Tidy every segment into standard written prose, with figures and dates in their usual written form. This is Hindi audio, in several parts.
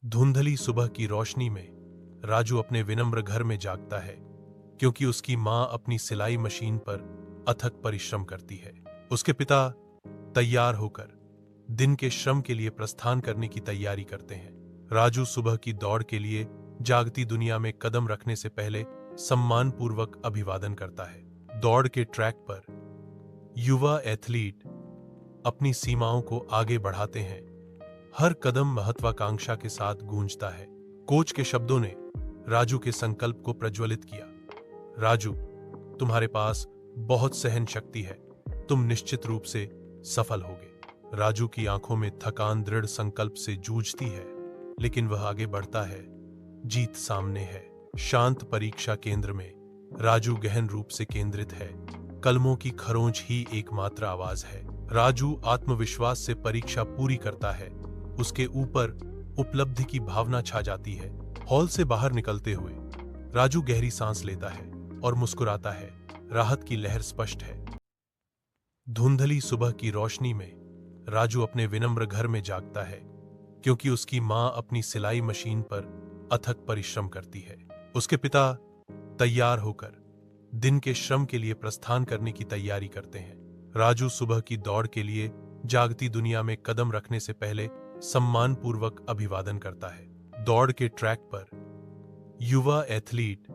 धुंधली सुबह की रोशनी में राजू अपने विनम्र घर में जागता है क्योंकि उसकी मां अपनी सिलाई मशीन पर अथक परिश्रम करती है। उसके पिता तैयार होकर दिन के श्रम के लिए प्रस्थान करने की तैयारी करते हैं। राजू सुबह की दौड़ के लिए जागती दुनिया में कदम रखने से पहले सम्मानपूर्वक अभिवादन करता है। दौड़ के ट्रैक पर युवा एथलीट अपनी सीमाओं को आगे बढ़ाते हैं। हर कदम महत्वाकांक्षा के साथ गूंजता है। कोच के शब्दों ने राजू के संकल्प को प्रज्वलित किया। राजू, तुम्हारे पास बहुत सहन शक्ति है, तुम निश्चित रूप से सफल होगे। राजू की आंखों में थकान दृढ़ संकल्प से जूझती है, लेकिन वह आगे बढ़ता है। जीत सामने है। शांत परीक्षा केंद्र में राजू गहन रूप से केंद्रित है। कलमों की खरोंच ही एकमात्र आवाज है। राजू आत्मविश्वास से परीक्षा पूरी करता है। उसके ऊपर उपलब्धि की भावना छा जाती है। हॉल से बाहर निकलते हुए राजू गहरी सांस लेता है और मुस्कुराता है। राहत की लहर स्पष्ट है। धुंधली सुबह की रोशनी में राजू अपने विनम्र घर में जागता है क्योंकि उसकी मां अपनी सिलाई मशीन पर अथक परिश्रम करती है। उसके पिता तैयार होकर दिन के श्रम के लिए प्रस्थान करने की तैयारी करते हैं। राजू सुबह की दौड़ के लिए जागती दुनिया में कदम रखने से पहले सम्मानपूर्वक अभिवादन करता है। दौड़ के ट्रैक पर युवा एथलीट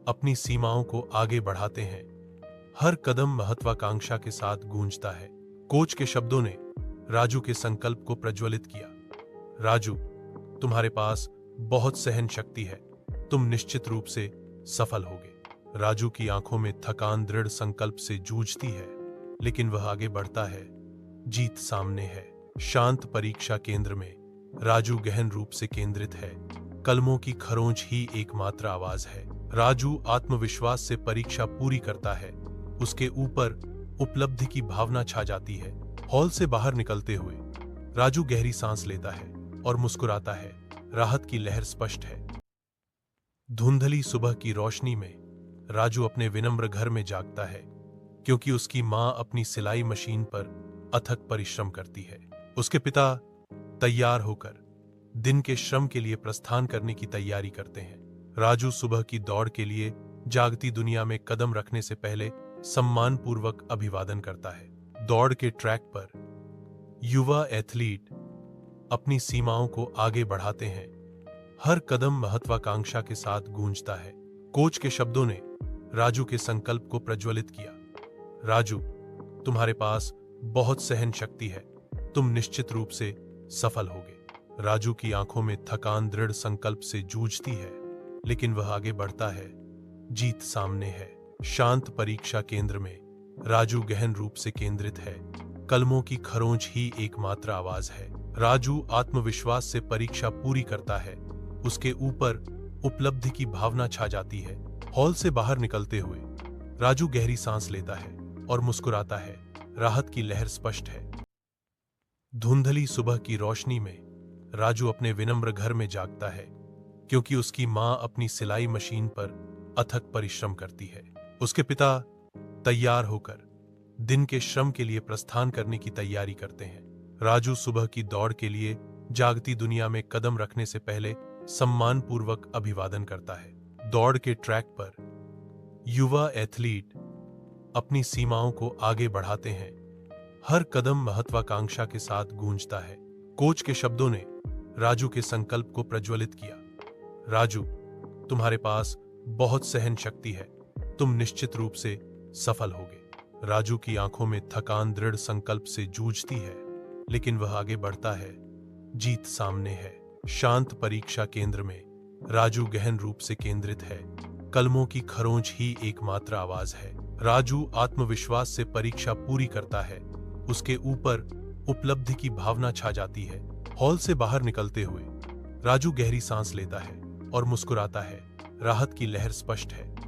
अपनी सीमाओं को आगे बढ़ाते हैं। हर कदम महत्वाकांक्षा के साथ गूंजता है। कोच के शब्दों ने राजू के संकल्प को प्रज्वलित किया। राजू, तुम्हारे पास बहुत सहन शक्ति है, तुम निश्चित रूप से सफल होगे। राजू की आंखों में थकान दृढ़ संकल्प से जूझती है, लेकिन वह आगे बढ़ता है। जीत सामने है। शांत परीक्षा केंद्र में राजू गहन रूप से केंद्रित है। कलमों की खरोंच ही एकमात्र आवाज है। राजू आत्मविश्वास से परीक्षा पूरी करता है। उसके ऊपर उपलब्धि की भावना छा जाती है। हॉल से बाहर निकलते हुए राजू गहरी सांस लेता है और मुस्कुराता है। राहत की लहर स्पष्ट है। धुंधली सुबह की रोशनी में राजू अपने विनम्र घर में जागता है क्योंकि उसकी मां अपनी सिलाई मशीन पर अथक परिश्रम करती है। उसके पिता तैयार होकर दिन के श्रम के लिए प्रस्थान करने की तैयारी करते हैं। राजू सुबह की दौड़ के लिए जागती दुनिया में कदम रखने से पहले सम्मानपूर्वक अभिवादन करता है। दौड़ के ट्रैक पर युवा एथलीट अपनी सीमाओं को आगे बढ़ाते हैं। हर कदम महत्वाकांक्षा के साथ गूंजता है। कोच के शब्दों ने राजू के संकल्प को प्रज्वलित किया। राजू, तुम्हारे पास बहुत सहन शक्ति है, तुम निश्चित रूप से सफल होगे। राजू की आंखों में थकान दृढ़ संकल्प से जूझती है, लेकिन वह आगे बढ़ता है। जीत सामने है। शांत परीक्षा केंद्र में राजू गहन रूप से केंद्रित है। कलमों की खरोंच ही एकमात्र आवाज है। राजू आत्मविश्वास से परीक्षा पूरी करता है। उसके ऊपर उपलब्धि की भावना छा जाती है। हॉल से बाहर निकलते हुए राजू गहरी सांस लेता है और मुस्कुराता है। राहत की लहर स्पष्ट है। धुंधली सुबह की रोशनी में राजू अपने विनम्र घर में जागता है क्योंकि उसकी मां अपनी सिलाई मशीन पर अथक परिश्रम करती है। उसके पिता तैयार होकर दिन के श्रम के लिए प्रस्थान करने की तैयारी करते हैं। राजू सुबह की दौड़ के लिए जागती दुनिया में कदम रखने से पहले सम्मानपूर्वक अभिवादन करता है। दौड़ के ट्रैक पर युवा एथलीट अपनी सीमाओं को आगे बढ़ाते हैं। हर कदम महत्वाकांक्षा के साथ गूंजता है। कोच के शब्दों ने राजू के संकल्प को प्रज्वलित किया। राजू, तुम्हारे पास बहुत सहन शक्ति है, तुम निश्चित रूप से सफल होगे। राजू की आंखों में थकान दृढ़ संकल्प से जूझती है, लेकिन वह आगे बढ़ता है। जीत सामने है। शांत परीक्षा केंद्र में राजू गहन रूप से केंद्रित है। कलमों की खरोंच ही एकमात्र आवाज है। राजू आत्मविश्वास से परीक्षा पूरी करता है। उसके ऊपर उपलब्धि की भावना छा जाती है। हॉल से बाहर निकलते हुए राजू गहरी सांस लेता है और मुस्कुराता है। राहत की लहर स्पष्ट है।